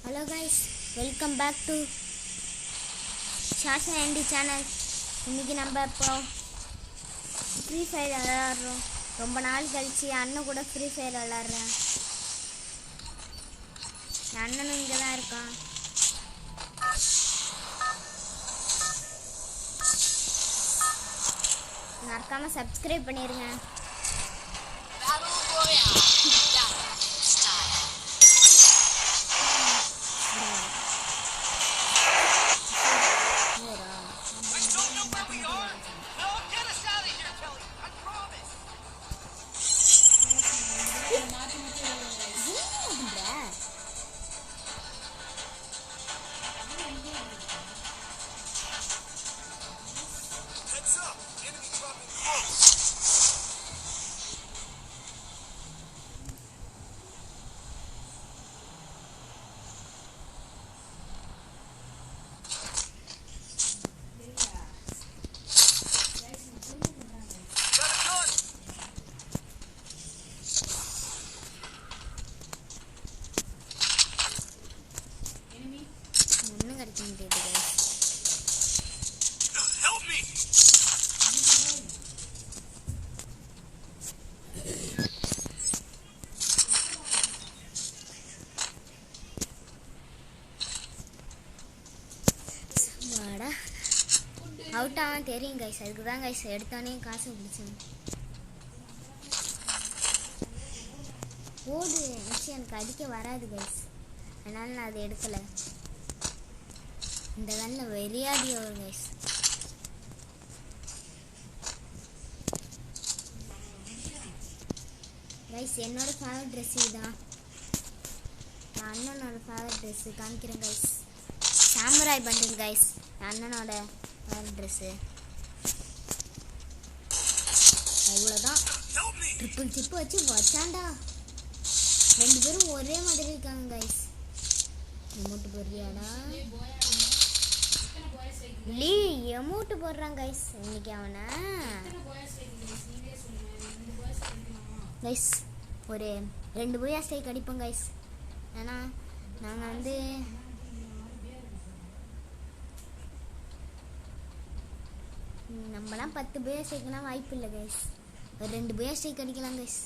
Hello guys, welcome back to Shasha Andy channel. இன்னைக்கு நம்ம இப்போ ஃப்ரீ ஃபயர் விளையாடுறோம். ரொம்ப நாள் கழிச்சு அண்ணன் கூட ஃப்ரீ ஃபயர் விளையாடுறேன். அண்ணனும் இங்கே தான் இருக்கான். மறக்காம சப்ஸ்கிரைப் பண்ணிருங்க. அவுட் ஆகும் தெரியும் கைஸ், அதுக்கு தான் கைஸ் எடுத்தோடனே காசு பிடிச்சேன். ஓடு நிச்சயம் எனக்கு அடிக்க வராது கைஸ், அதனால நான் அதை எடுக்கலை. இந்த கண்ணில் வெறியாடி வரும் கைஸ். கைஸ் என்னோட ஃபேவரட் ட்ரெஸ் இதுதான். நான் அண்ணனோட ஃபேவரட் ட்ரெஸ்ஸு காமிக்கிறேன் கைஸ். சாமுராய் பண்டில் கைஸ், அண்ணனோட ட்ரெஸ்ஸு. அவ்வளோதான், ட்ரிப்பிள் சிப்பு வச்சு வச்சாண்டா. ரெண்டு பேரும் ஒரே மாதிரி இருக்காங்க கைஸ். எமௌண்ட் போடுறியாடா? லீ எமௌண்ட் போடுறான் கைஸ் இன்னைக்கு அவனை. கைஸ் ஒரு 2 பூயா ஸ்டைக் அடிப்போம் கைஸ். ஏன்னா நாங்கள் வந்து நம்மலாம் 10 பூயா ஸ்டைக்லாம் வாய்ப்பு இல்லை கைஸ். ஒரு 2 பூயா ஸ்டைக் அடிக்கலாம் கைஸ்.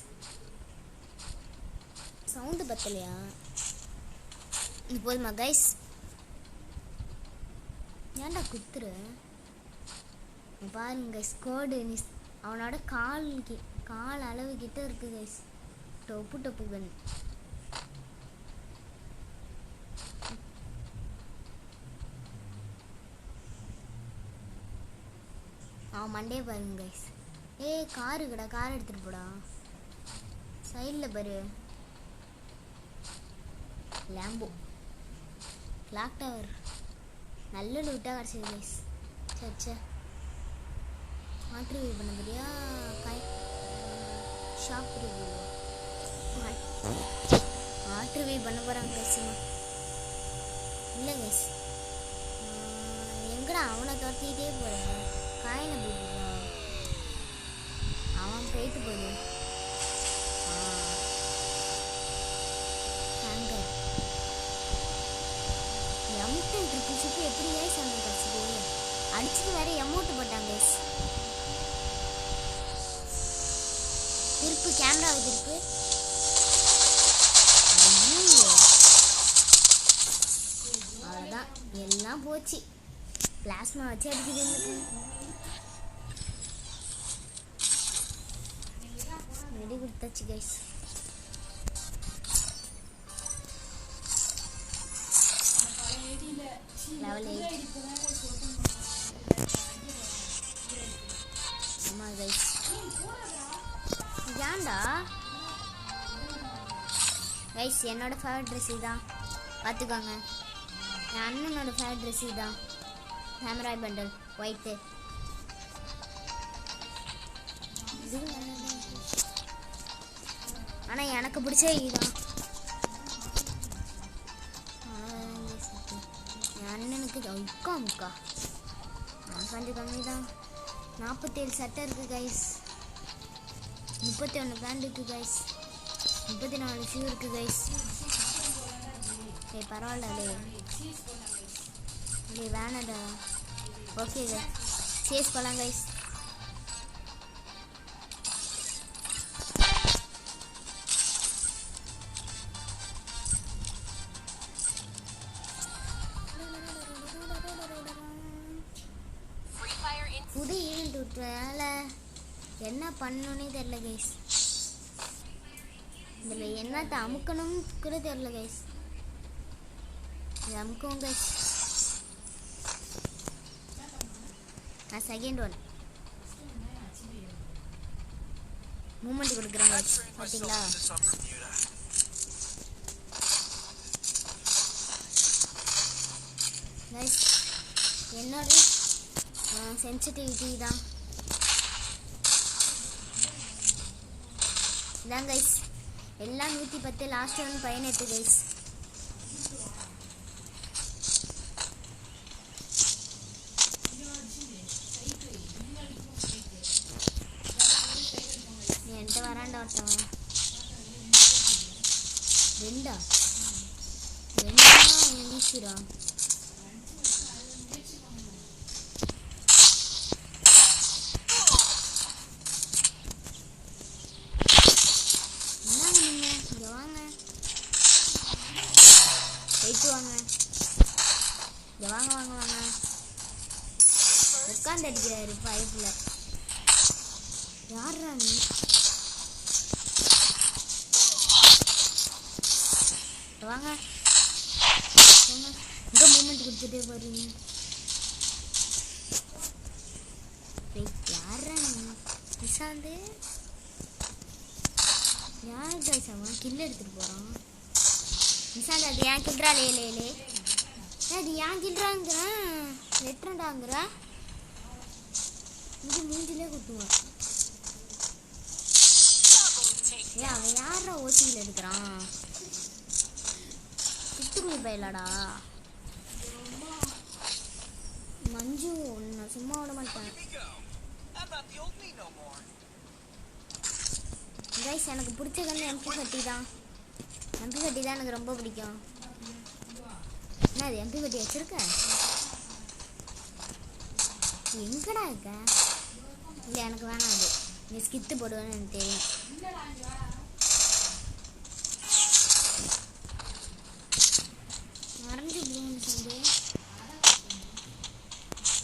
சவுண்டு பத்தலையா? இது போதுமா கைஸ்? ஏன்டா குத்துற? பாருங்க கைஸ், கோடு அவனோட கால் அளவு கிட்ட இருக்கு கைஸ். டொப்பு கன். அவன் மண்டே பாருங்க கைஸ். கார் எடுத்துட்டு போடா. சைடில் பாரு, லேம்போ கிளாக் டவர். நல்ல லூட்டாக கிடச்சிது கைஸ். சச்சா மாற்று ரிவ்யூ பண்ண போறியா? ஷாப் ரிவ்யூ மாற்று ரிவ்யூ பண்ண போகிறாங்க கைஸ். இல்லை கைஸ், எங்கடா அவனை துரத்திக்கிட்டே போகிறேன். காயினை போட்டுருக்கான் அவன். போயிட்டு போகுது. M10 ட்ரிப்பிள் சிப்பு எப்படி கைஸ் அந்த கட்சிது அடிச்சுட்டு வேற எமௌண்ட் போட்டாங்க கைஸ். திருப்பு கேமராவை திருப்பு. அவ்வளோதான், எல்லாம் போச்சு. பிளாஸ்மா வச்சு அடிக்குது. வெடி கொடுத்தாச்சு கைஸ். லெவல் 8. ஆமாம் கைஸ். ஏன்டா கைஸ் என்னோட ஃபேவரட் ட்ரெஸ் இதுதான், பார்த்துக்கோங்க. என் அண்ணனோட ஃபேவரட் ட்ரெஸ் இதுதான், சாமுராய் பண்டல் ஒயிட்டு. ஆனால் எனக்கு பிடிச்ச இதுதான். என் அண்ணனுக்கு முக்கா நான் கொஞ்சம் கம்மி தான். 47 சட்டை இருக்குது கைஸ். 31 பேண்ட் இருக்குது கைஸ். 34 ஷூ இருக்குது கைஸ். டேய் பரவாயில்ல டேய் வேணாடா. ஓகே சேஸ் போகலாம் கைஸ். புது ஈவெண்ட் விட்டுறதால என்ன பண்ணணுன்னே தெரில கைஸ். இதில் என்னத்தை அமுக்கணும் கூட தெரில கைஸ். இது அமுக்கவும் கைஸ். நான் செகண்ட் ஒன் மூமெண்ட் கொடுக்குறேன் கைஸ். பார்த்தீங்களா கைஸ் என்னோட சென்சிட்டிவிட்டி தான் இதான் கைஸ். எல்லாம் 110 லாஸ்ட் ஒன் 18 கைஸ். நீ என்கிட்ட வராண்டா ஒருத்தவன் ரெண்டா வீசிடா. வாங்க வாங்க வாங்க உட்காந்து அடிக்கிறாரு பைப்ல. யாரா நீ? வாங்க இந்த மூமெண்ட் கொடுத்துட்டே போறீங்க. யாரா நீ? நிசாந்து யார் கைசாமா கில் எடுத்துட்டு போறான். நிசாந்து அது ஏன் கில்றா? லே அது ஏன் கில்றாங்கிறான் லெட்டர்டாங்கிறா. இது மூஞ்சிலே குத்துவான். அவன் யாரா ஓசியில் எடுக்கிறான்? குத்துக்குழி பயிலடா மஞ்சு. ஒன்று சும்மா விட மாட்டேன் கைஸ். எனக்கு பிடிச்ச கண்ணு MP40 தான். MP40 தான் எனக்கு ரொம்ப பிடிக்கும். என்ன அது MP40 வச்சிருக்க? எங்கடா இருக்க? இல்லை எனக்கு வேணாம். அது நீ ஸ்கித்து போடுவேன்னு எனக்கு தெரியும். மறந்து நிஷாந்த்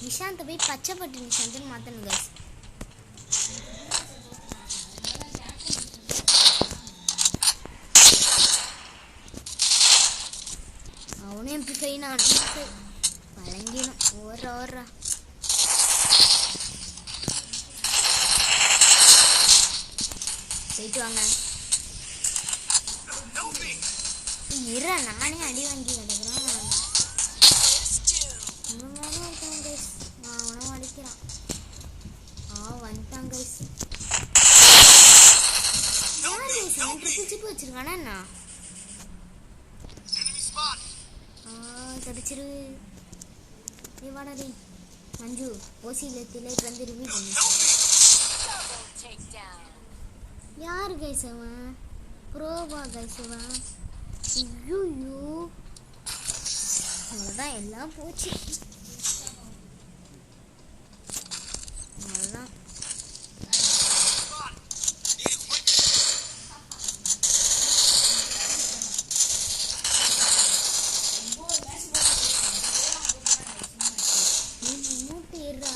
நிஷாந்தை போய் பச்சைப்பட்டு நிஷாந்துன்னு மாற்றணும் கைஸ். அவனும் MP5 நான் வழங்கினும் ஓடுறா. போயிட்டு வாங்க. இரு நானே அடி வாங்கி கிடக்குறான். அவனும் அடிக்கிறான். வந்துட்டான் கைஸ். சிப்பு வச்சிருக்கானா என்ன? கிடைச்சிரு. வாடா டேய் மஞ்சு ஓசியில் திலேட் வந்து ரிவ்யூ பண்ணு. யார் கைஸ் அவன்? ப்ரோவா கைஸ் அவன்? ஐயோ அவ்வளோதான் எல்லாம் போச்சு. அவ்வளோதான் மூட்டு ஏறா.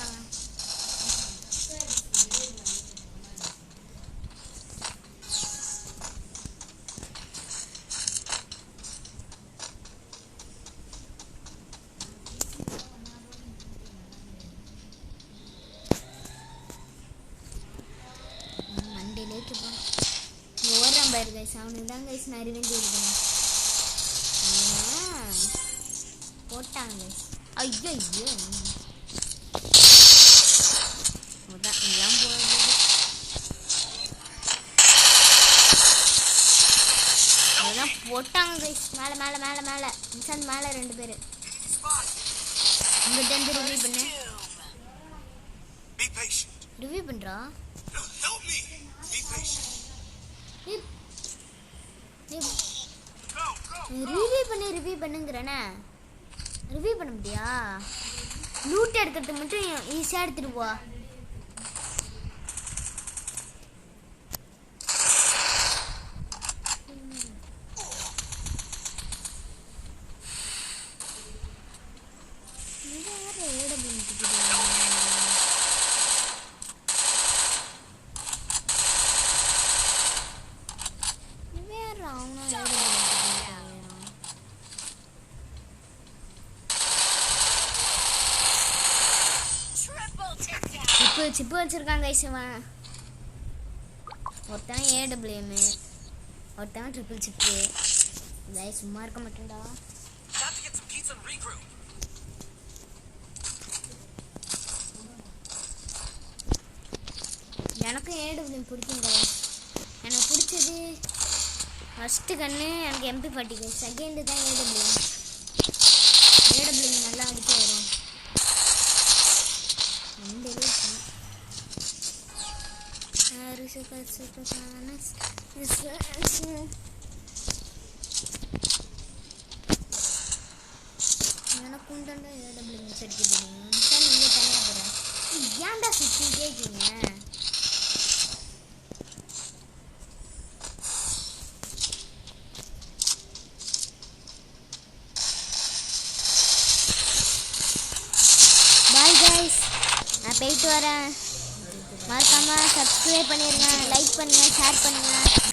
ஓடுறான் பாரு கைஸ். அவனுக்கு தான் கைஸ் நான் ரிவெஞ்ச் எடுக்கணும். போட்டாங்க கைஸ். ஐயோ அதான் எல்லாம் போகுது. அதான் போட்டாங்க கைஸ். மேலே மேலே மேலே மேலே நிஷாந்த் மேலே 2 பேர். இங்கிட்ட இருந்து ரிவ்யூ பண்ணு. ரிவ்யூ பண்ணுறா. ரிவ்யூ பண்ணுங்கிறேனே. ரிவ்யூ பண்ண முடியா? லூட் எடுக்கிறது மட்டும் ஈஸியாக எடுத்துட்டு போ. சிப்பு வச்சிருக்காங்க கைஸ். ஒருத்தன் ஏடபிள்யூஎம், ஒருத்தன் ட்ரிபிள் சிப்பு. கைஸ் சும்மா இருக்க மாட்டேன்டா. எனக்கும் ஏடபிள்யூஎம் பிடிக்கும் கைஸ். எனக்கு பிடிச்சது ஃபஸ்ட்டு கன்று எனக்கு MP40 கைஸ். செகண்டு தான் ஏடபிள்யூஎம். ஏடபிள்யூஎம் நல்லா அடிக்க வரும். எனக்கு உண்டாண்டா ஏடபிள்யூஎம் செடிக்க போறீங்க. நீங்கள் தனியாக போகிறேன். ஏன்டா சுற்றிட்டே இருக்கீங்க? பாய் கைஸ், நான் போயிட்டு வரேன். மறக்காமல் சப்ஸ்கிரைப் பண்ணிடுங்க, லைக் பண்ணுங்கள், ஷேர் பண்ணுங்கள்.